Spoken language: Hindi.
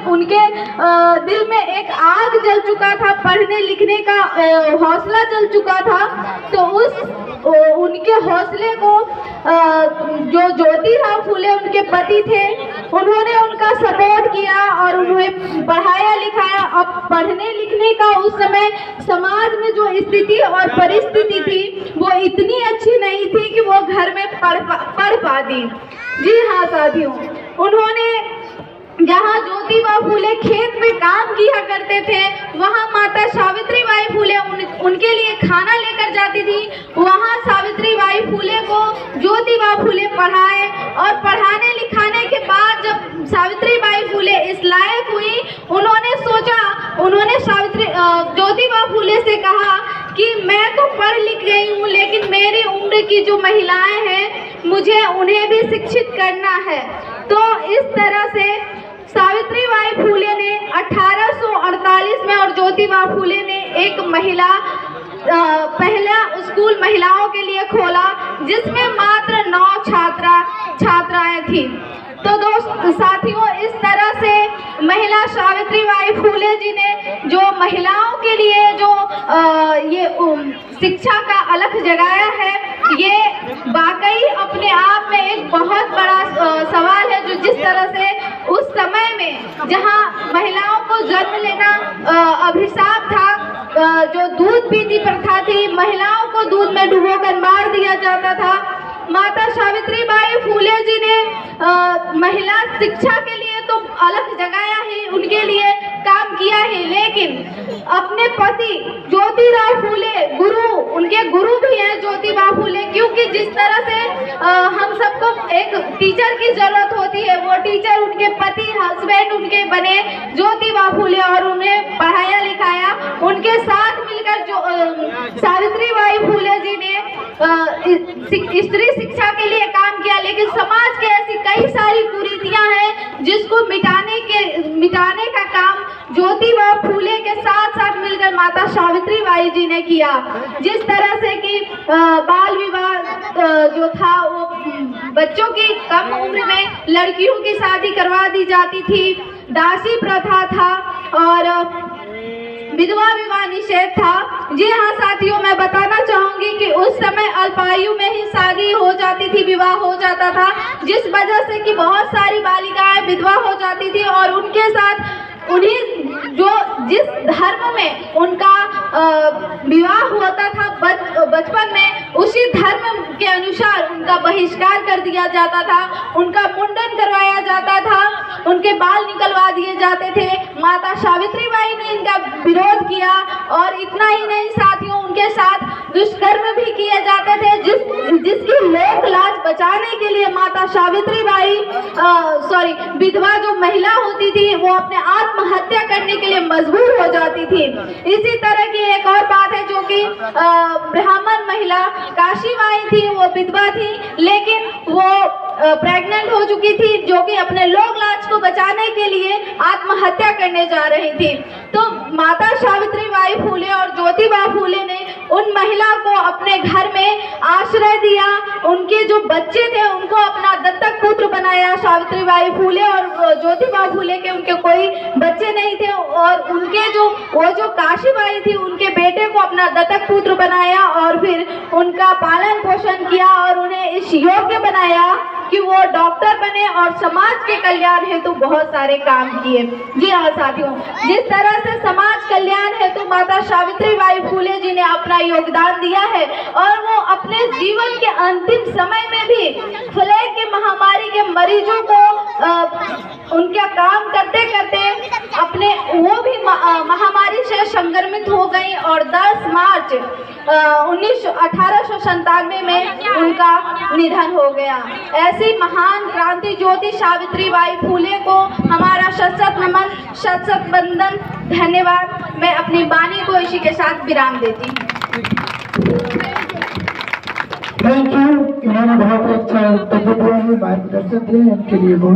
उनके दिल में एक आग जल चुका था, पढ़ने लिखने का हौसला जल चुका था। तो उनके हौसले को जो ज्योतिराव फूले उनके पति थे, उन्होंने उनका सपोर्ट किया और उन्हें पढ़ाया लिखाया। अब पढ़ने लिखने का उस समय समाज में जो स्थिति और परिस्थिति थी वो इतनी अच्छी नहीं थी कि वो घर में पढ़ पाती। जी हाँ साथियों, उन्होंने जहाँ ज्योतिबा फूले खेत में काम किया करते थे, वहाँ माता सावित्रीबाई फूले उनके लिए खाना लेकर जाती थी। वहाँ सावित्रीबाई फूले को ज्योतिबा फूले पढ़ाए और पढ़ाने लिखाने के बाद जब सावित्रीबाई फूले इस लायक हुई, उन्होंने ज्योतिबा फूले से कहा कि मैं तो पढ़ लिख गई हूँ, लेकिन मेरी उम्र की जो महिलाएं हैं मुझे उन्हें भी शिक्षित करना है। तो इस तरह से सावित्रीबाई फूले ने 1848 में और ज्योतिबा फूले ने एक पहला स्कूल महिलाओं के लिए खोला, जिसमें मात्र 9 छात्राएं थी। तो साथियों, इस तरह से महिला सावित्रीबाई फूले जी ने जो महिलाओं के लिए जो ये शिक्षा का अलख जगाया है, ये वाकई अपने आप में एक बहुत बड़ा सवाल है। जो जिस तरह से उस समय में जहां महिलाओं को जन्म लेना अभिशाप था, जो दूध पीती प्रथा थी, महिलाओं को दूध में डुबोकर मार दिया जाता था, माता सावित्रीबाई फूले जी ने महिला शिक्षा के लिए तो अलग जगाया ही, उनके लिए काम किया ही, लेकिन अपने पति ज्योतिराव फूले उनके गुरु भी हैं ज्योतिबा फूले, क्योंकि जिस तरह से हम सबको एक टीचर की जरूरत होती है, वो टीचर उनके पति हस्बैंड उनके बने ज्योतिबा फूले और उन्हें पढ़ाया लिखाया। उनके साथ मिलकर जो सावित्रीबाई फूले जी ने स्त्री शिक्षा के लिए काम किया, लेकिन समाज के ऐसी कई सारी कुरीतियां हैं जिसको मिटाने का काम ज्योतिबा फूले के साथ साथ मिलकर माता सावित्रीबाई जी ने किया। जिस तरह से कि बाल विवाह जो था, वो बच्चों की कम उम्र में लड़कियों की शादी करवा दी जाती थी, दासी प्रथा था और विधवा विवाह निषेध था। जी हाँ साथियों, मैं बताना चाहूंगी कि उस समय अल्पायु में ही शादी हो जाती थी, विवाह हो जाता था, जिस वजह से कि बहुत सारी बालिकाएं विधवा हो जाती थी और उनके साथ जिस धर्म में उनका विवाह होता था बचपन में, उसी धर्म के अनुसार उनका बहिष्कार कर दिया जाता था, उनका मुंडन करवाया जाता था, उनके बाल निकलवा दिए जाते थे। माता सावित्रीबाई ने इनका विरोध किया और इतना ही नहीं साथियों, उनके साथ दुष्कर्म भी किए जाते थे, जिसकी लोक लाज बचाने के लिए माता सावित्रीबाई विधवा जो महिला होती थी वो अपने आत्महत्या करने के लिए मजबूर हो जाती थी। इसी तरह की एक और बात है जो कि ब्राह्मण महिला काशीबाई थी, वो विधवा थी, लेकिन वो प्रेग्नेंट हो चुकी थी, जो कि अपने लोक लाज को बचाने के लिए आत्महत्या करने जा रही थी। तो माता सावित्रीबाई फूले और ज्योतिबा फूले ने उन महिला को अपने घर में आश्रय दिया, उनके जो बच्चे थे उनको अपना दत्तक पुत्र बनाया। सावित्रीबाई फूले और ज्योतिबा फूले के उनके कोई बच्चे नहीं थे और उनके जो काशीबाई थी, उनके बेटे को अपना दत्तक पुत्र बनाया और फिर उनका पालन पोषण किया और उन्हें इस योग्य बनाया कि वो डॉक्टर बने और समाज के कल्याण हेतु बहुत सारे काम किए। जी हाँ साथियों, जिस तरह से समाज कल्याण हेतु माता सावित्रीबाई फूले जी ने अपना योगदान दिया है और वो अपने जीवन के अंतिम समय में भी प्लेग की महामारी के मरीजों को उनका काम करते करते वो भी महामारी से संक्रमित हो गई और 10 मार्च 1897 में उनका निधन हो गया। ऐसी महान क्रांति ज्योति सावित्रीबाई फूले को हमारा शत-शत नमन, शत-शत वंदन, धन्यवाद। मैं अपनी वाणी को इसी के साथ विराम देती हूँ। Thank you. इन्होंने बहुत अच्छा मार्गदर्शन दिया, इनके लिए बहुत